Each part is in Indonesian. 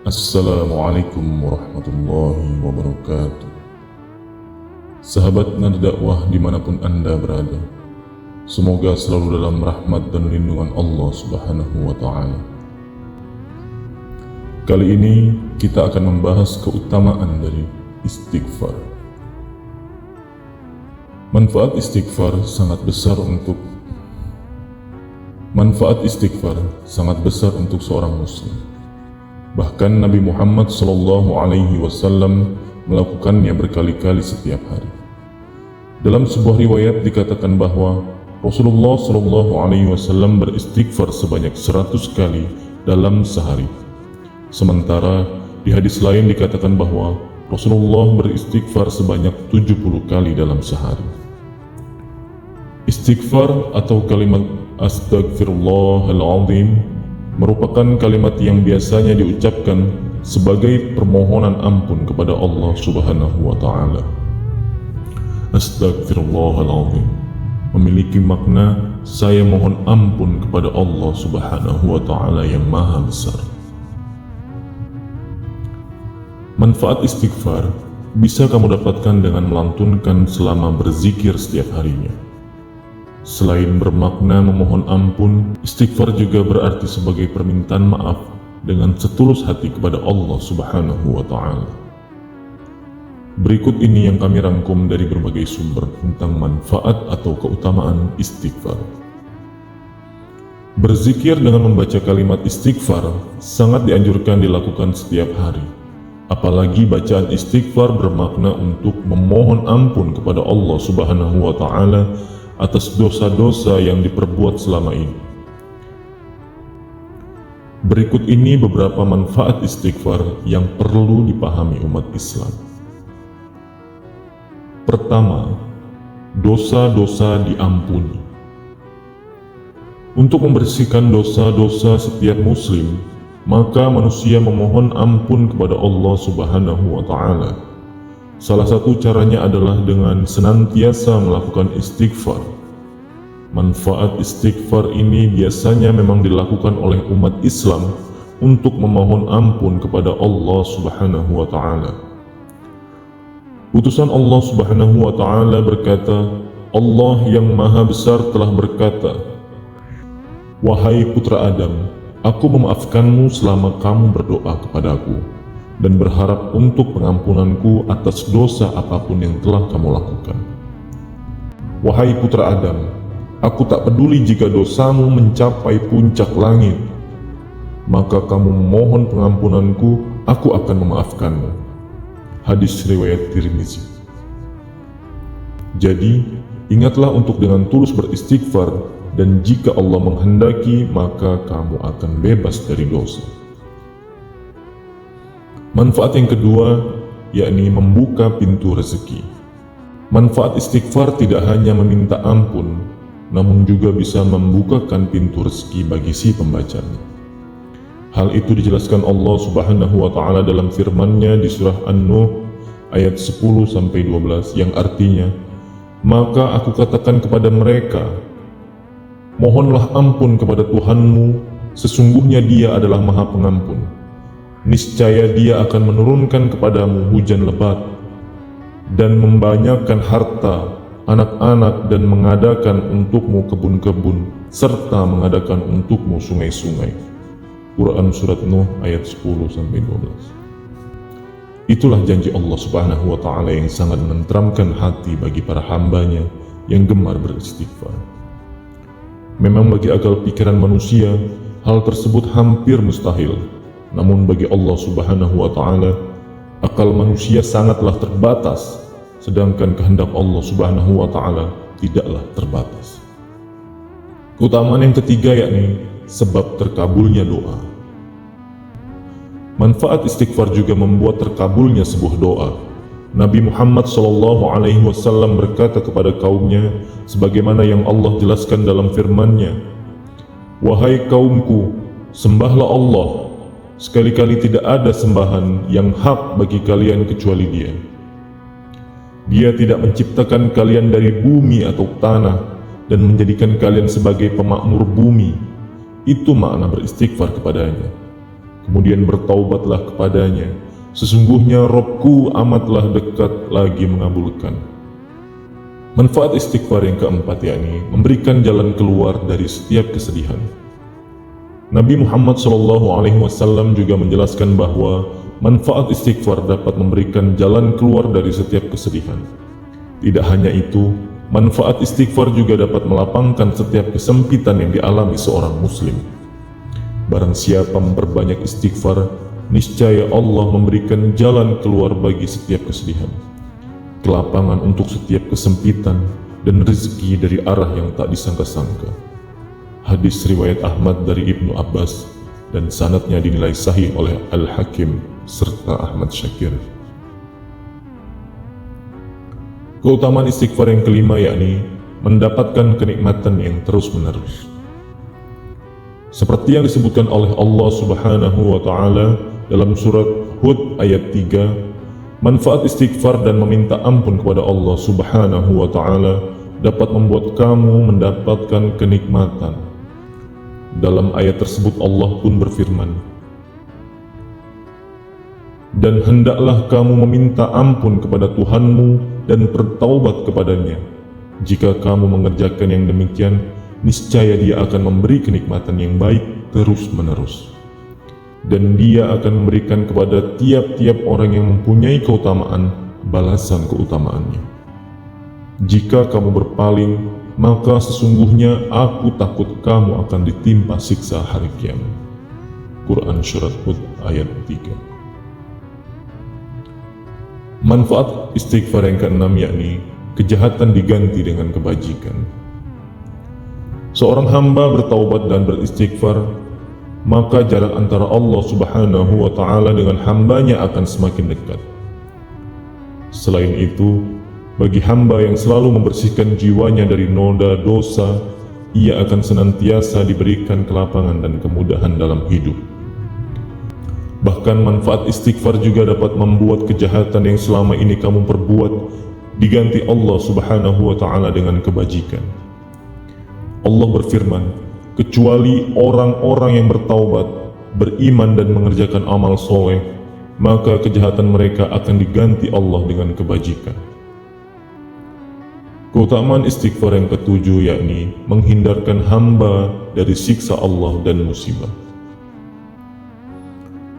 Assalamualaikum warahmatullahi wabarakatuh. Sahabat Nada Dakwah dimanapun Anda berada, semoga selalu dalam rahmat dan lindungan Allah Subhanahu wa Ta'ala. Kali ini kita akan membahas keutamaan dari istighfar. Manfaat istighfar sangat besar untuk seorang muslim. Bahkan Nabi Muhammad SAW melakukannya berkali-kali setiap hari. Dalam sebuah riwayat dikatakan bahwa Rasulullah SAW beristighfar sebanyak 100 kali dalam sehari. Sementara di hadis lain dikatakan bahwa Rasulullah beristighfar sebanyak 70 kali dalam sehari. Istighfar atau kalimat Astaghfirullahaladzim merupakan kalimat yang biasanya diucapkan sebagai permohonan ampun kepada Allah Subhanahu wa Ta'ala. Astaghfirullahaladzim memiliki makna saya mohon ampun kepada Allah Subhanahu wa Ta'ala yang maha besar. Manfaat istighfar bisa kamu dapatkan dengan melantunkan selama berzikir setiap harinya. Selain bermakna memohon ampun, istighfar juga berarti sebagai permintaan maaf dengan setulus hati kepada Allah Subhanahu wa Ta'ala. Berikut ini yang kami rangkum dari berbagai sumber tentang manfaat atau keutamaan istighfar. Berzikir dengan membaca kalimat istighfar sangat dianjurkan dilakukan setiap hari. Apalagi bacaan istighfar bermakna untuk memohon ampun kepada Allah Subhanahu wa Ta'ala atas dosa-dosa yang diperbuat selama ini. Berikut ini beberapa manfaat istighfar yang perlu dipahami umat Islam. Pertama, dosa-dosa diampuni. Untuk membersihkan dosa-dosa setiap muslim, maka manusia memohon ampun kepada Allah Subhanahu wa Ta'ala. Salah satu caranya adalah dengan senantiasa melakukan istighfar. Manfaat istighfar ini biasanya memang dilakukan oleh umat Islam untuk memohon ampun kepada Allah Subhanahu wa Ta'ala. Utusan Allah Subhanahu wa Ta'ala berkata, Allah yang maha besar telah berkata, "Wahai putra Adam, aku memaafkanmu selama kamu berdoa kepadaku dan berharap untuk pengampunanku atas dosa apapun yang telah kamu lakukan. Wahai putra Adam, aku tak peduli jika dosamu mencapai puncak langit, maka kamu memohon pengampunanku, aku akan memaafkanmu." Hadis riwayat Tirmizi. Jadi, ingatlah untuk dengan tulus beristighfar, dan jika Allah menghendaki, maka kamu akan bebas dari dosa. Manfaat yang kedua, yakni membuka pintu rezeki. Manfaat istighfar tidak hanya meminta ampun, namun juga bisa membukakan pintu rezeki bagi si pembacanya. Hal itu dijelaskan Allah Subhanahu wa Ta'ala dalam firman-Nya di surah An-Nuh ayat 10-12 yang artinya, "Maka aku katakan kepada mereka, mohonlah ampun kepada Tuhanmu, sesungguhnya Dia adalah Maha Pengampun. Niscaya Dia akan menurunkan kepadamu hujan lebat dan membanyakkan harta, anak-anak, dan mengadakan untukmu kebun-kebun serta mengadakan untukmu sungai-sungai." Quran Surat Nuh ayat 10-12. Itulah janji Allah Subhanahu wa Ta'ala yang sangat menenteramkan hati bagi para hambanya yang gemar beristighfar. Memang bagi akal pikiran manusia, hal tersebut hampir mustahil. Namun bagi Allah Subhanahu wa Ta'ala, akal manusia sangatlah terbatas, sedangkan kehendak Allah Subhanahu wa Ta'ala tidaklah terbatas. Keutamaan yang ketiga yakni sebab terkabulnya doa. Manfaat istighfar juga membuat terkabulnya sebuah doa. Nabi Muhammad SAW berkata kepada kaumnya, sebagaimana yang Allah jelaskan dalam firman-Nya, "Wahai kaumku, sembahlah Allah. Sekali-kali tidak ada sembahan yang hak bagi kalian kecuali Dia. Dia tidak menciptakan kalian dari bumi atau tanah dan menjadikan kalian sebagai pemakmur bumi. Itu makna beristighfar kepadanya. Kemudian bertaubatlah kepadanya, sesungguhnya Robku amatlah dekat lagi mengabulkan. Manfaat istighfar yang keempat yakni memberikan jalan keluar dari setiap kesedihan. Nabi Muhammad SAW juga menjelaskan bahwa manfaat istighfar dapat memberikan jalan keluar dari setiap kesedihan. Tidak hanya itu, manfaat istighfar juga dapat melapangkan setiap kesempitan yang dialami seorang muslim. Barang siapa memperbanyak istighfar, niscaya Allah memberikan jalan keluar bagi setiap kesedihan, kelapangan untuk setiap kesempitan, dan rezeki dari arah yang tak disangka-sangka. Hadis riwayat Ahmad dari Ibnu Abbas dan sanadnya dinilai sahih oleh Al-Hakim serta Ahmad Syakir. Keutamaan istighfar yang kelima yakni mendapatkan kenikmatan yang terus-menerus. Seperti yang disebutkan oleh Allah Subhanahu wa Ta'ala dalam surat Hud ayat 3, manfaat istighfar dan meminta ampun kepada Allah Subhanahu wa Ta'ala dapat membuat kamu mendapatkan kenikmatan. Dalam ayat tersebut Allah pun berfirman, dan hendaklah kamu meminta ampun kepada Tuhanmu dan bertaubat kepadanya. Jika kamu mengerjakan yang demikian, niscaya Dia akan memberi kenikmatan yang baik terus-menerus. Dan Dia akan memberikan kepada tiap-tiap orang yang mempunyai keutamaan balasan keutamaannya. Jika kamu berpaling, maka sesungguhnya aku takut kamu akan ditimpa siksa hari kiamat. Quran Surat Hud ayat 3. Manfaat istighfar yang keenam yakni kejahatan diganti dengan kebajikan. Seorang hamba bertaubat dan beristighfar, maka jarak antara Allah Subhanahu wa Ta'ala dengan hambanya akan semakin dekat. Selain itu, bagi hamba yang selalu membersihkan jiwanya dari noda dosa, ia akan senantiasa diberikan kelapangan dan kemudahan dalam hidup. Bahkan manfaat istighfar juga dapat membuat kejahatan yang selama ini kamu perbuat diganti Allah Subhanahu wa Ta'ala dengan kebajikan. Allah berfirman, kecuali orang-orang yang bertaubat, beriman dan mengerjakan amal soleh, maka kejahatan mereka akan diganti Allah dengan kebajikan. Keutamaan istighfar yang ketujuh yakni menghindarkan hamba dari siksa Allah dan musibah.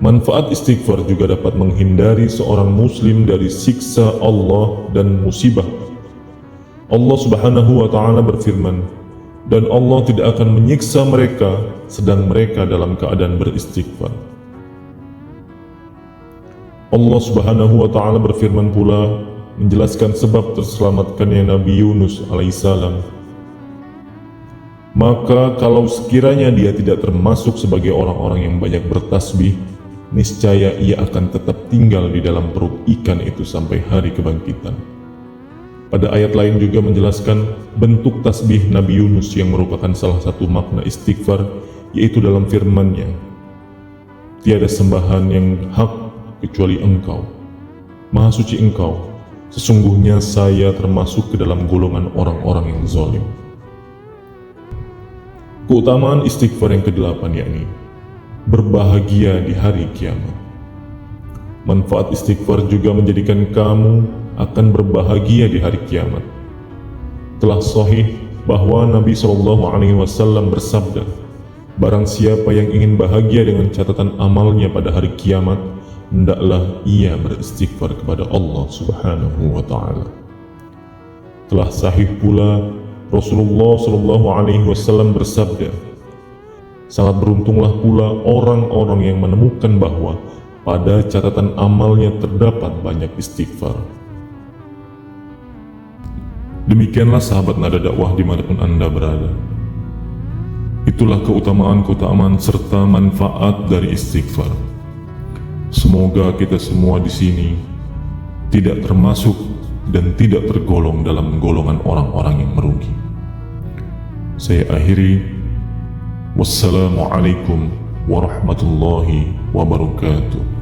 Manfaat istighfar juga dapat menghindari seorang muslim dari siksa Allah dan musibah. Allah Subhanahu wa Ta'ala berfirman, dan Allah tidak akan menyiksa mereka sedang mereka dalam keadaan beristighfar. Allah Subhanahu wa Ta'ala berfirman pula menjelaskan sebab terselamatkannya Nabi Yunus alaihissalam. Maka kalau sekiranya dia tidak termasuk sebagai orang-orang yang banyak bertasbih, niscaya ia akan tetap tinggal di dalam perut ikan itu sampai hari kebangkitan. Pada ayat lain juga menjelaskan bentuk tasbih Nabi Yunus yang merupakan salah satu makna istighfar, yaitu dalam firman-Nya, tiada sembahan yang hak kecuali Engkau, Maha Suci Engkau, sesungguhnya saya termasuk ke dalam golongan orang-orang yang zalim. Keutamaan istighfar yang ke-8 yakni berbahagia di hari kiamat. Manfaat istighfar juga menjadikan kamu akan berbahagia di hari kiamat. Telah sahih bahwa Nabi SAW bersabda, barang siapa yang ingin bahagia dengan catatan amalnya pada hari kiamat, hendaklah ia beristighfar kepada Allah Subhanahu wa Ta'ala. Telah sahih pula Rasulullah SAW bersabda, sangat beruntunglah pula orang-orang yang menemukan bahwa pada catatan amalnya terdapat banyak istighfar. Demikianlah sahabat Nada Dakwah dimanapun Anda berada. Itulah keutamaan-keutamaan serta manfaat dari istighfar. Semoga kita semua di sini tidak termasuk dan tidak tergolong dalam golongan orang-orang yang merugi. Saya akhiri. Wassalamualaikum warahmatullahi wabarakatuh.